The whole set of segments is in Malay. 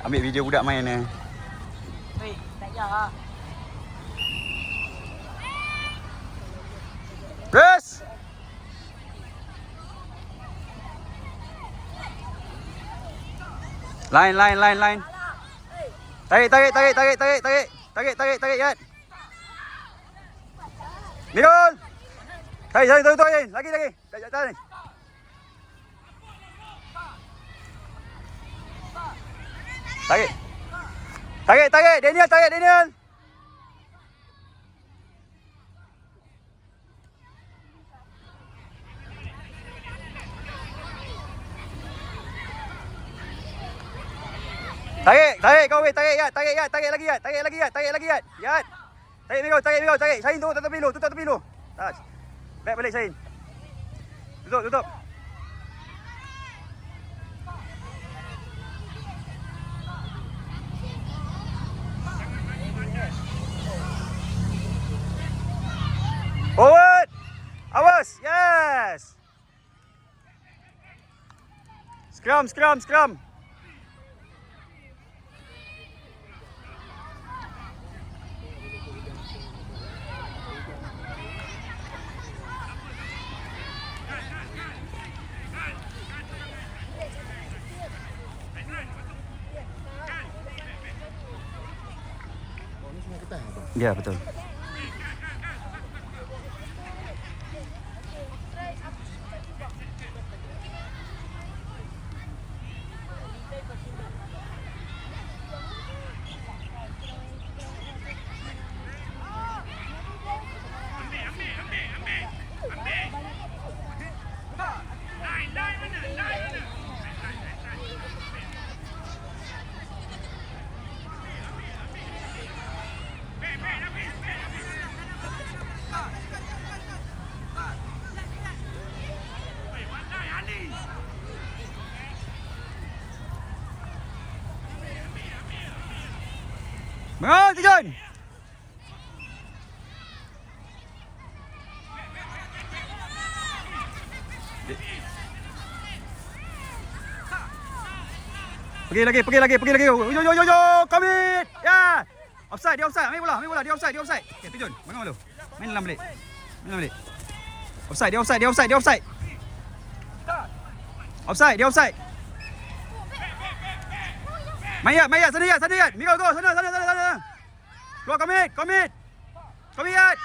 Ambil video budak main ni. Weh, tak payah. Press. Line. Tarik. Yat. Mirul. Tarik. Lagi. Tarik. Tarik. Daniel. Tarik kau weh, tarik Yat. Tarik lagi Yat. Yat. Tarik Mirul. Sain tutup tepi dulu. Touch. Back balik Sain. Tutup. Forward. Awas. Yes. Scrum. Ya, betul. Bangun, Tijon! Pergi lagi. Yo, commit! Ya! Offside, dia offside. Ambil bola, dia offside. Okey, Tijon, bangun dulu. Main dalam balik. Offside, dia offside. Offside. Mayat, sana Yat. Miro, go, sana. Keluar, commit, Yat.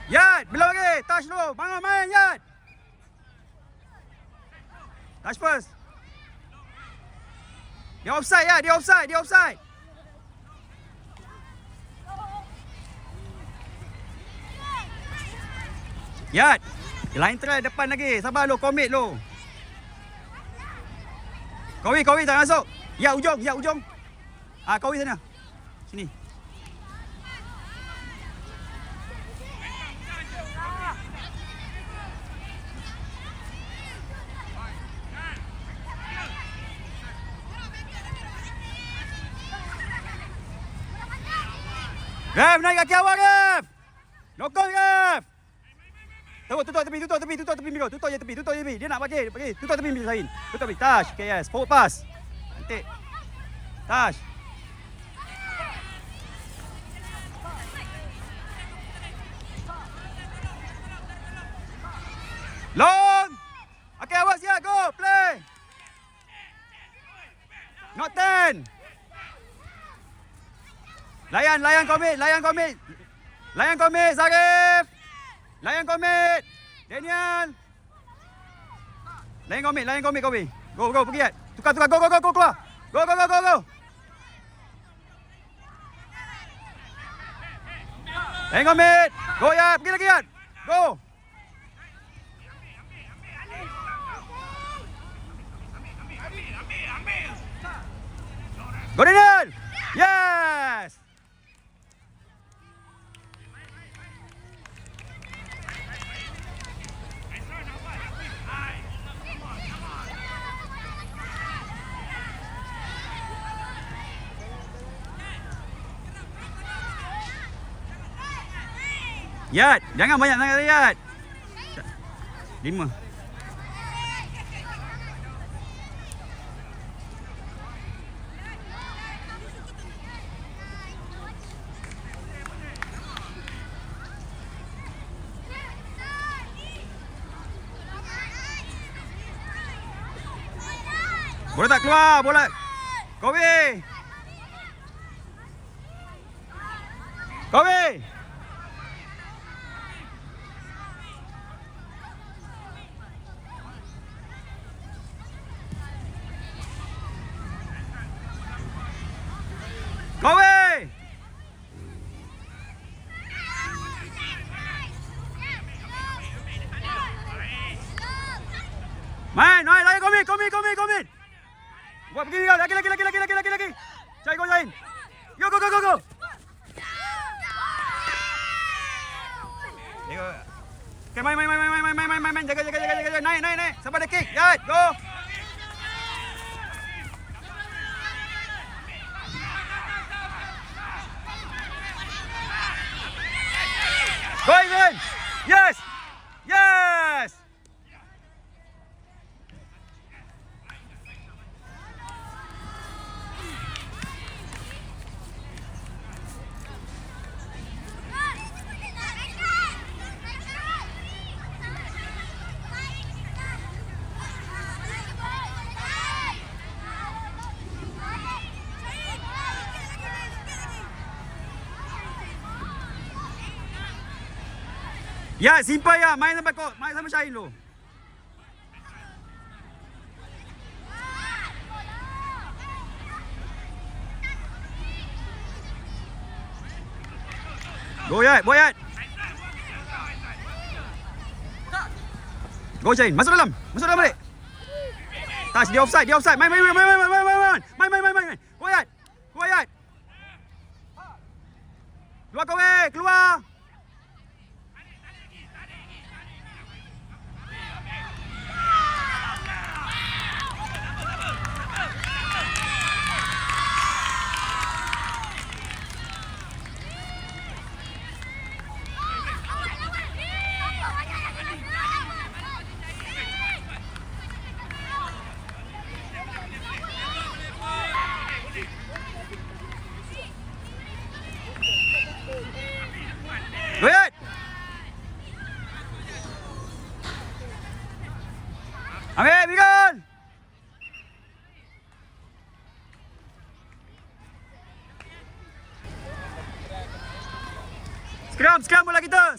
Yat, belah lagi. Touch dulu. Bangun, main, Yat. Touch first. Dia offside, Yat. Dia offside. Yat, line try depan lagi. Sabar lu, commit lu. Kowi tak masuk. Ya ujung. Kowi sana. Sini. Ref, naik kaki awal, Ref. Nokong, Ref. Tutup tepi Miro. Tutup je tepi. Dia nak bagi. Tutup tepi Miro Sain. Tutup tepi. Touch. KS. Forward pass. Cantik. Touch. Long. Okay, awas ya. Go. Play. Not 10. Layan komit. Zarif. Layan komit. Daniel. Layan komit. Go, pergi Yat. Tukar. Go. Keluar. Go. Layan komit. Go Yat. Pergi lagi Yat. Go. Go Daniel. Yes. Yat, jangan banyak sangat Yat. 5. Bola tak keluar, bola. Kobe. Kobe. Kobe. Main, layan Kobe. Buat pergi kau, lagi. Cari kau lain. Go. Okay, main. Jaga. Naik. Sampai ada kick. Yat, go. Go, Ivan. Yes. Ya, simpan ya. Main sama Syahil tu. Go Yat. Go Syahil. Masuk dalam balik. Touch, dia offside. Main. Go Yat. Keluar kau keluar. Wait! Ambil, Miguel! Scrum bola kita!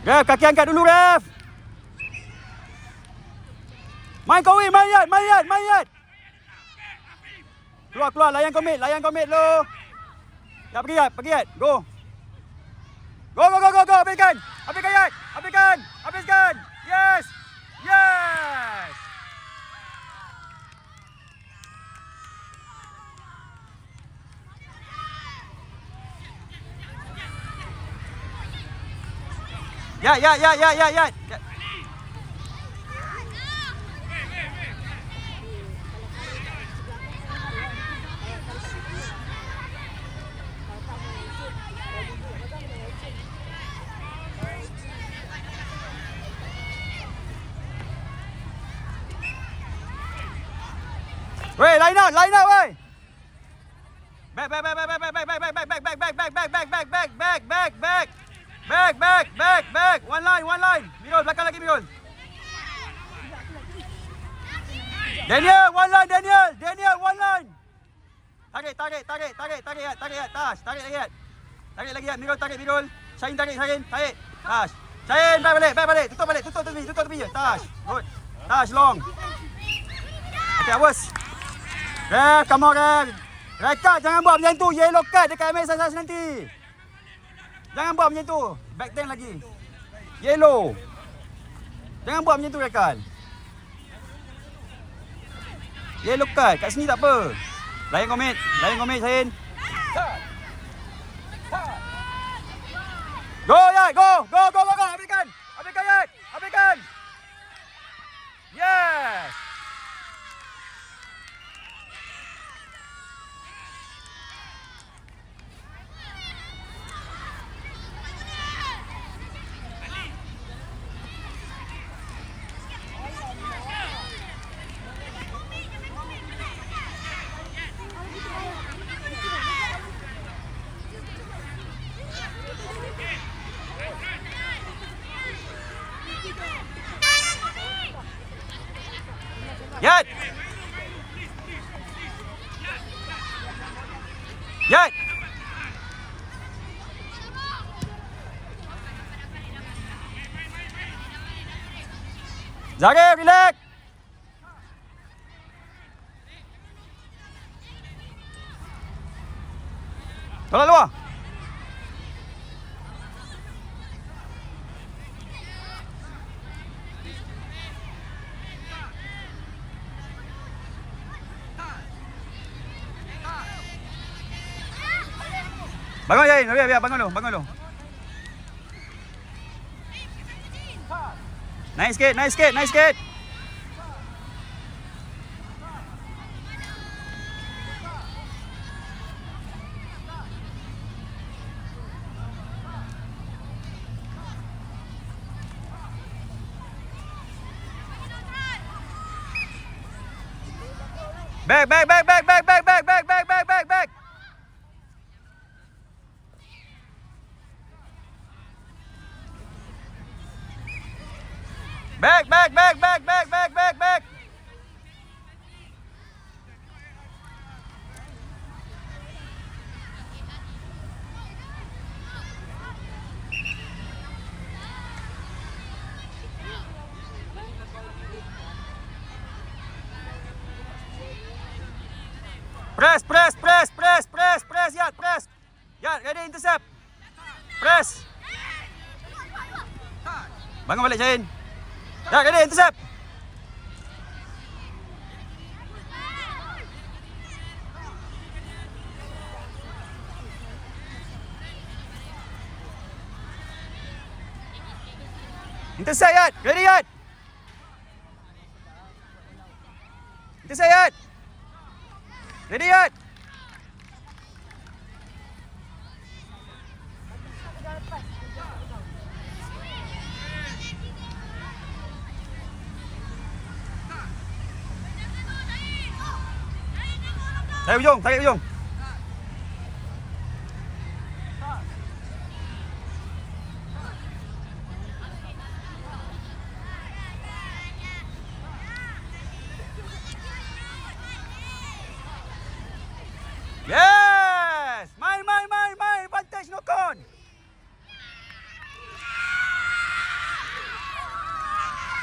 Ref, kaki angkat dulu, Ref. Main kau, main Yat. Keluar, layan komit lu. Ya, pergi Yat. Go. Habiskan Yat. Habiskan. Yes. Ya. Weh, line out, weh. Back. One line. Mirul, belakang lagi Mirul. Daniel, one line. Tarik. Tarik lagi, Mirul. Syahid, tarik. Tash. Syahid, back balik. Tutup tepi. Tash. Good. Tash, long. Okay, awas. Ref, come on, Ref. Rekat, jangan buat macam tu. Yellow card dekat MSS nanti. Jangan buat macam tu. Back 10 lagi. Yellow. Jangan buat macam tu, Rekat. Yellow card. Kat sini tak apa. Layan komit, Sahin. Go, Yat. Go. Habiskan, Yat. Habiskan. Yes. Yat. Yat. Zarif, relax. Tolak luar. Bangun Zain, biar bangun lu. Naik sikit. Back. Back. Press, Yat, press. Yat, ready intercept. Press. Bangun balik Zain. Yat, ready intercept. Intercept Yat, ready Yat. Intercept Yat. Ready Yat. Tarik ujung.